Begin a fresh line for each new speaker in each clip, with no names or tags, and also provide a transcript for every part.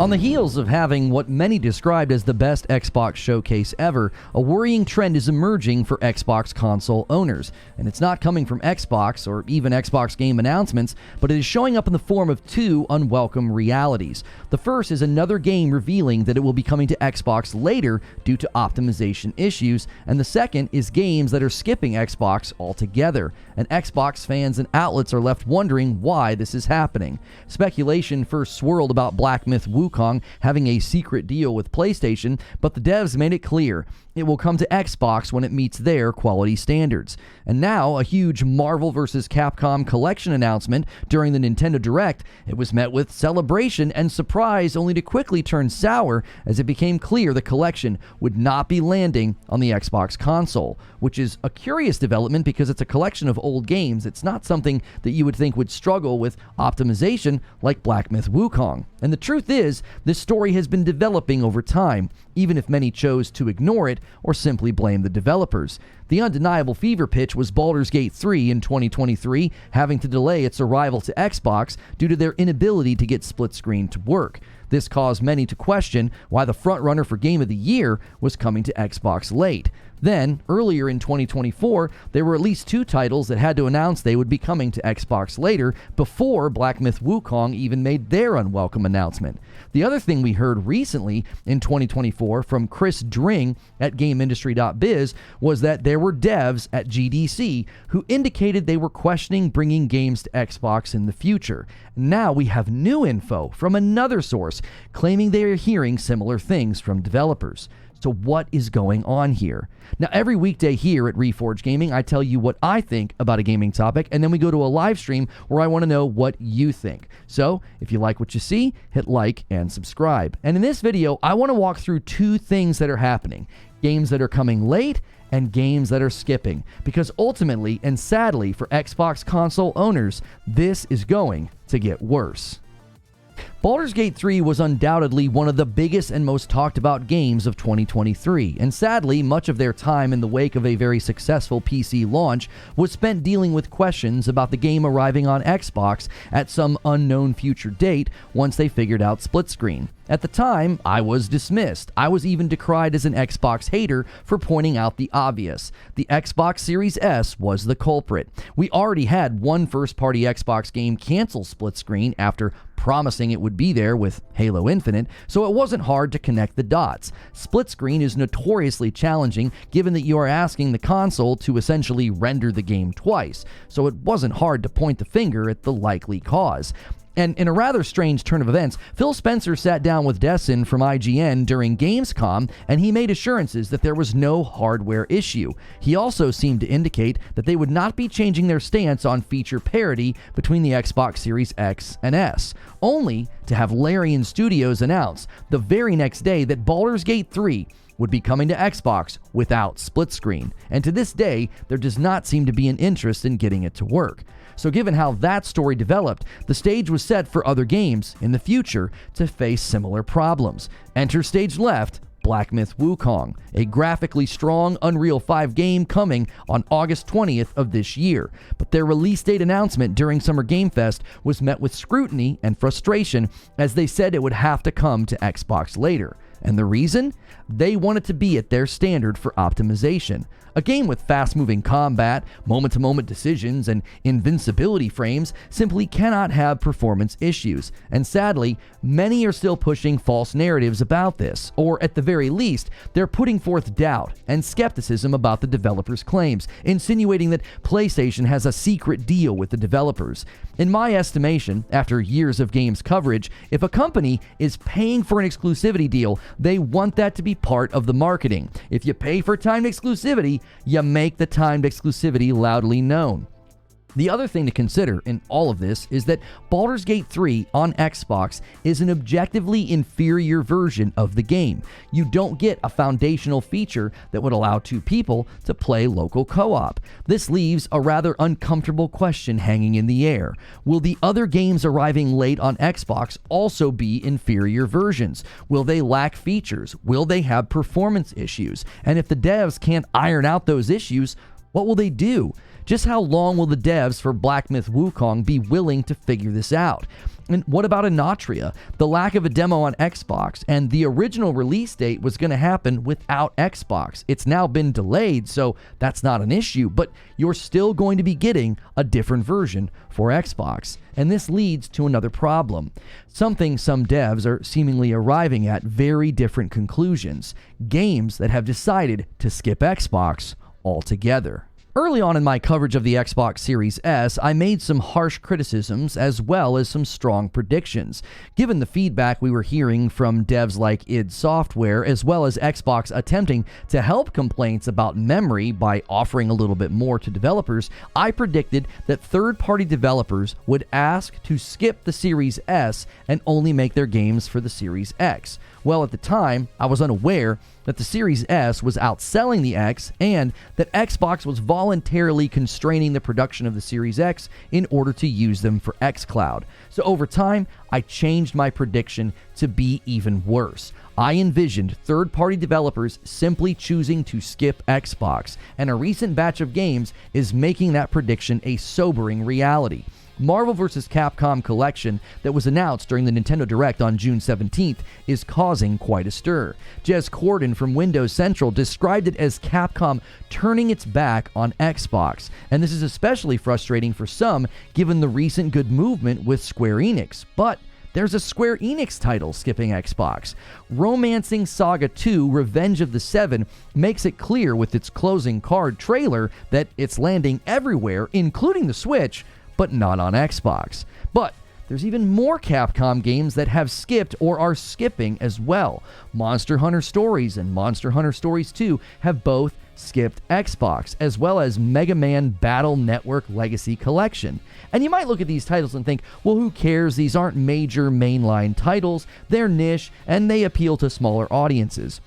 On the heels of having what many described as the best Xbox showcase ever, a worrying trend is emerging for Xbox console owners. And it's not coming from Xbox or even Xbox game announcements, but it is showing up in the form of two unwelcome realities. The first is another game revealing that it will be coming to Xbox later due to optimization issues, and the second is games that are skipping Xbox altogether. And Xbox fans and outlets are left wondering why this is happening. Speculation first swirled about Black Myth Wukong having a secret deal with PlayStation, but the devs made it clear it will come to Xbox when it meets their quality standards. And now, a huge Marvel vs. Capcom collection announcement during the Nintendo Direct, it was met with celebration and surprise, only to quickly turn sour as it became clear the collection would not be landing on the Xbox console, which is a curious development because it's a collection of old games. It's not something that you would think would struggle with optimization like Black Myth Wukong. And the truth is, this story has been developing over time, even if many chose to ignore it or simply blame the developers. The undeniable fever pitch was Baldur's Gate 3 in 2023 having to delay its arrival to Xbox due to their inability to get split screen to work. This caused many to question why the frontrunner for Game of the Year was coming to Xbox late. Then, earlier in 2024, there were at least two titles that had to announce they would be coming to Xbox later before Black Myth Wukong even made their unwelcome announcement. The other thing we heard recently in 2024 from Chris Dring at GameIndustry.biz was that there were devs at GDC who indicated they were questioning bringing games to Xbox in the future. Now we have new info from another source claiming they are hearing similar things from developers. So what is going on here? Now, every weekday here at Reforge Gaming, I tell you what I think about a gaming topic, and then we go to a live stream where I want to know what you think. So, if you like what you see, hit like and subscribe. And in this video, I want to walk through two things that are happening. Games that are coming late and games that are skipping. Because ultimately, and sadly for Xbox console owners, this is going to get worse. Baldur's Gate 3 was undoubtedly one of the biggest and most talked about games of 2023, and sadly, much of their time in the wake of a very successful PC launch was spent dealing with questions about the game arriving on Xbox at some unknown future date once they figured out split screen. At the time, I was dismissed. I was even decried as an Xbox hater for pointing out the obvious. The Xbox Series S was the culprit. We already had one first-party Xbox game cancel split screen after promising it would be there with Halo Infinite, so it wasn't hard to connect the dots. Split screen is notoriously challenging given that you are asking the console to essentially render the game twice, so it wasn't hard to point the finger at the likely cause. And in a rather strange turn of events, Phil Spencer sat down with Destin from IGN during Gamescom, and he made assurances that there was no hardware issue. He also seemed to indicate that they would not be changing their stance on feature parity between the Xbox Series X and S, only to have Larian Studios announce the very next day that Baldur's Gate 3 would be coming to Xbox without split screen, and to this day, there does not seem to be an interest in getting it to work. So given how that story developed, the stage was set for other games in the future to face similar problems. Enter stage left, Black Myth Wukong, a graphically strong Unreal 5 game coming on August 20th of this year. But their release date announcement during Summer Game Fest was met with scrutiny and frustration as they said it would have to come to Xbox later. And the reason? They wanted to be at their standard for optimization. A game with fast-moving combat, moment-to-moment decisions, and invincibility frames simply cannot have performance issues, and sadly, many are still pushing false narratives about this, or at the very least, they're putting forth doubt and skepticism about the developers' claims, insinuating that PlayStation has a secret deal with the developers. In my estimation, after years of games coverage, if a company is paying for an exclusivity deal, they want that to be part of the marketing. If you pay for timed exclusivity, you make the timed exclusivity loudly known. The other thing to consider in all of this is that Baldur's Gate 3 on Xbox is an objectively inferior version of the game. You don't get a foundational feature that would allow two people to play local co-op. This leaves a rather uncomfortable question hanging in the air. Will the other games arriving late on Xbox also be inferior versions? Will they lack features? Will they have performance issues? And if the devs can't iron out those issues, what will they do? Just how long will the devs for Black Myth Wukong be willing to figure this out? And what about Anatria? The lack of a demo on Xbox, and the original release date was going to happen without Xbox. It's now been delayed, so that's not an issue, but you're still going to be getting a different version for Xbox. And this leads to another problem, something some devs are seemingly arriving at very different conclusions. Games that have decided to skip Xbox altogether. Early on in my coverage of the Xbox Series S, I made some harsh criticisms as well as some strong predictions. Given the feedback we were hearing from devs like id Software, as well as Xbox attempting to help complaints about memory by offering a little bit more to developers, I predicted that third-party developers would ask to skip the Series S and only make their games for the Series X. Well, at the time, I was unaware that the Series S was outselling the X and that Xbox was voluntarily constraining the production of the Series X in order to use them for xCloud. So over time, I changed my prediction to be even worse. I envisioned third-party developers simply choosing to skip Xbox, and a recent batch of games is making that prediction a sobering reality. Marvel vs. Capcom Collection that was announced during the Nintendo Direct on June 17th is causing quite a stir. Jez Corden from Windows Central described it as Capcom turning its back on Xbox, and this is especially frustrating for some given the recent good movement with Square Enix. But there's a Square Enix title skipping Xbox. Romancing Saga 2 Revenge of the Seven makes it clear with its closing card trailer that it's landing everywhere, including the Switch, but not on Xbox. But there's even more Capcom games that have skipped or are skipping as well. Monster Hunter Stories and Monster Hunter Stories 2 have both skipped Xbox, as well as Mega Man Battle Network Legacy Collection. And you might look at these titles and think, well, who cares? These aren't major mainline titles, they're niche, and they appeal to smaller audiences.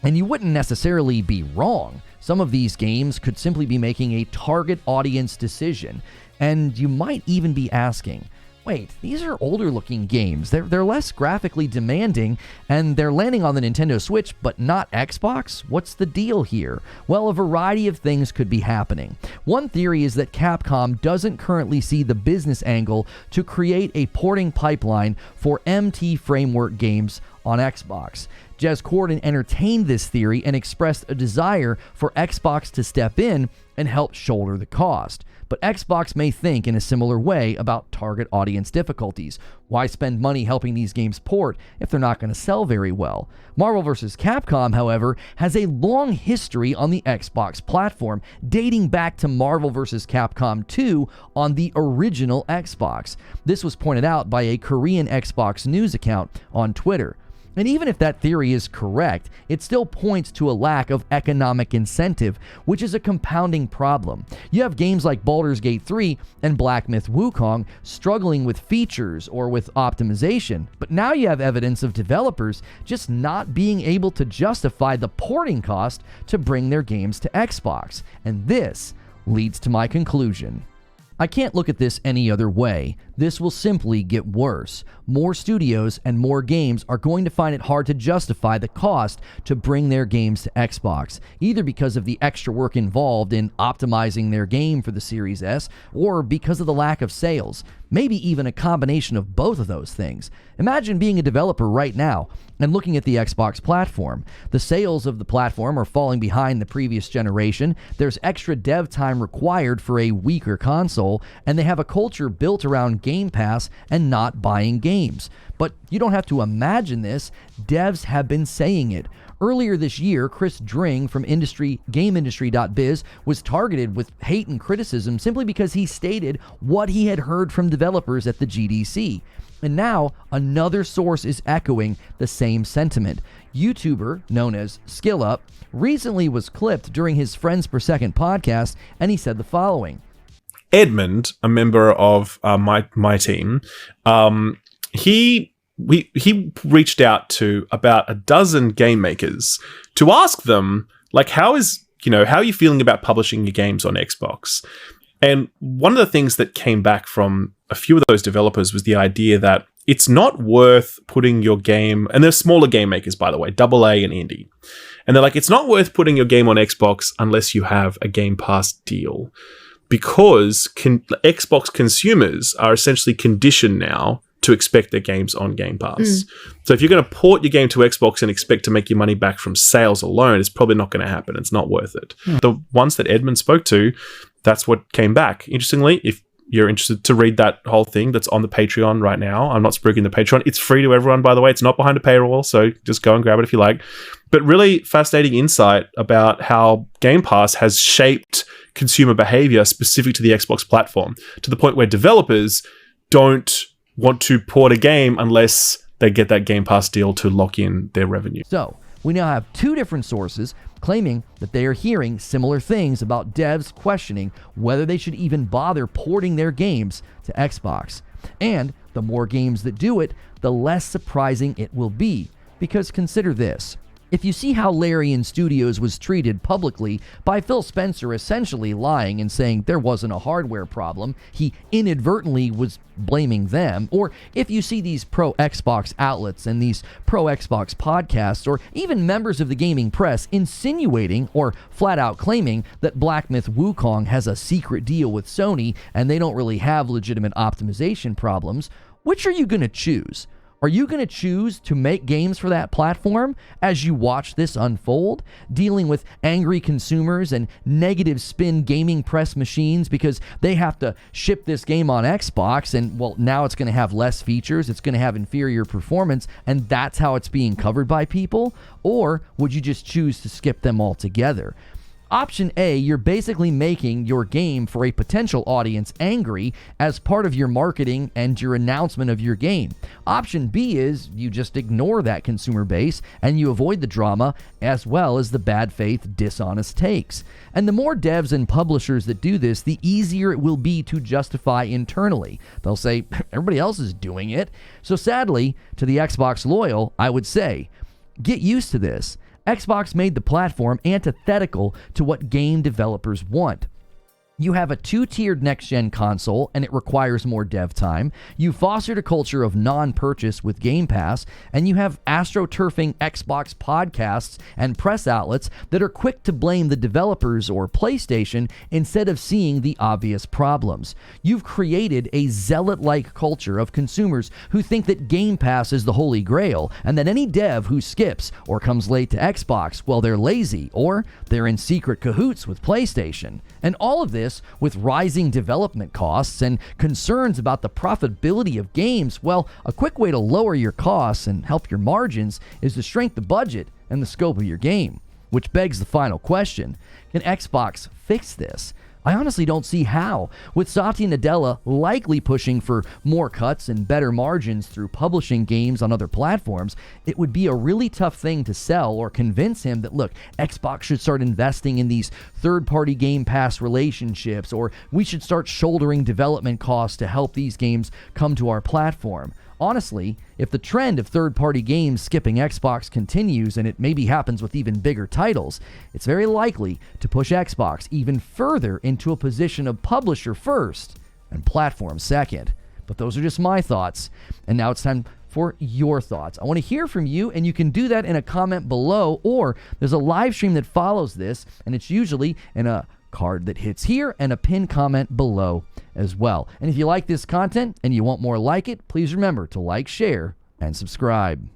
And you wouldn't necessarily be wrong. Some of these games could simply be making a target audience decision. And you might even be asking, wait, these are older looking games. They're less graphically demanding, and they're landing on the Nintendo Switch, but not Xbox? What's the deal here? Well, a variety of things could be happening. One theory is that Capcom doesn't currently see the business angle to create a porting pipeline for MT framework games on Xbox. Jez Corden entertained this theory and expressed a desire for Xbox to step in and help shoulder the cost. But Xbox may think in a similar way about target audience difficulties. Why spend money helping these games port if they're not going to sell very well? Marvel vs. Capcom, however, has a long history on the Xbox platform, dating back to Marvel vs. Capcom 2 on the original Xbox. This was pointed out by a Korean Xbox news account on Twitter. And even if that theory is correct, it still points to a lack of economic incentive, which is a compounding problem. You have games like Baldur's Gate 3 and Black Myth Wukong struggling with features or with optimization, but now you have evidence of developers just not being able to justify the porting cost to bring their games to Xbox. And this leads to my conclusion. I can't look at this any other way. This will simply get worse. More studios and more games are going to find it hard to justify the cost to bring their games to Xbox, either because of the extra work involved in optimizing their game for the Series S, or because of the lack of sales. Maybe even a combination of both of those things. Imagine being a developer right now and looking at the Xbox platform. The sales of the platform are falling behind the previous generation, there's extra dev time required for a weaker console, and they have a culture built around Game Pass and not buying games. But you don't have to imagine this, devs have been saying it. Earlier this year, Chris Dring from GameIndustry.biz was targeted with hate and criticism simply because he stated what he had heard from developers at the GDC. And now, another source is echoing the same sentiment. YouTuber, known as SkillUp, recently was clipped during his Friends Per Second podcast, and he said the following.
Edmund, a member of my team, he reached out to about a dozen game makers to ask them, like, how are you feeling about publishing your games on Xbox? And one of the things that came back from a few of those developers was the idea that it's not worth putting your game, and they're smaller game makers, by the way, AA and indie. And they're like, it's not worth putting your game on Xbox unless you have a Game Pass deal. Because Xbox consumers are essentially conditioned now to expect their games on Game Pass. So if you're going to port your game to Xbox and expect to make your money back from sales alone, it's probably not going to happen. It's not worth it. The ones that Edmund spoke to, that's what came back. Interestingly, if you're interested to read that whole thing, that's on the Patreon right now. I'm not spruiking the Patreon. It's free to everyone, by the way. It's not behind a paywall, so just go and grab it if you like. But really fascinating insight about how Game Pass has shaped consumer behavior specific to the Xbox platform, to the point where developers don't want to port a game unless they get that Game Pass deal to lock in their revenue.
So, we now have two different sources claiming that they are hearing similar things about devs questioning whether they should even bother porting their games to Xbox. And the more games that do it, the less surprising it will be. Because consider this. If you see how Larian Studios was treated publicly by Phil Spencer essentially lying and saying there wasn't a hardware problem, he inadvertently was blaming them, or if you see these pro-Xbox outlets and these pro-Xbox podcasts, or even members of the gaming press insinuating or flat out claiming that Black Myth Wukong has a secret deal with Sony and they don't really have legitimate optimization problems, which are you going to choose? Are you going to choose to make games for that platform as you watch this unfold, dealing with angry consumers and negative spin gaming press machines because they have to ship this game on Xbox and, well, now it's going to have less features, it's going to have inferior performance, and that's how it's being covered by people? Or would you just choose to skip them altogether? Option A, you're basically making your game for a potential audience angry as part of your marketing and your announcement of your game. Option B is you just ignore that consumer base and you avoid the drama as well as the bad faith, dishonest takes. And the more devs and publishers that do this, the easier it will be to justify internally. They'll say, everybody else is doing it. So sadly, to the Xbox loyal, I would say, get used to this. Xbox made the platform antithetical to what game developers want. You have a two-tiered next-gen console, and it requires more dev time. You fostered a culture of non-purchase with Game Pass, and you have astroturfing Xbox podcasts and press outlets that are quick to blame the developers or PlayStation instead of seeing the obvious problems. You've created a zealot-like culture of consumers who think that Game Pass is the holy grail, and that any dev who skips or comes late to Xbox, well, they're lazy, or they're in secret cahoots with PlayStation. And all of this with rising development costs and concerns about the profitability of games. Well, a quick way to lower your costs and help your margins is to shrink the budget and the scope of your game. Which begs the final question, can Xbox fix this? I honestly don't see how. With Satya Nadella likely pushing for more cuts and better margins through publishing games on other platforms, it would be a really tough thing to sell or convince him that, look, Xbox should start investing in these third-party Game Pass relationships, or we should start shouldering development costs to help these games come to our platform. Honestly, if the trend of third-party games skipping Xbox continues, and it maybe happens with even bigger titles, it's very likely to push Xbox even further into a position of publisher first and platform second. But those are just my thoughts, and now it's time for your thoughts. I want to hear from you, and you can do that in a comment below, or there's a live stream that follows this, and it's usually in a card that hits here and a pinned comment below as well. And if you like this content and you want more like it, please remember to like, share, and subscribe.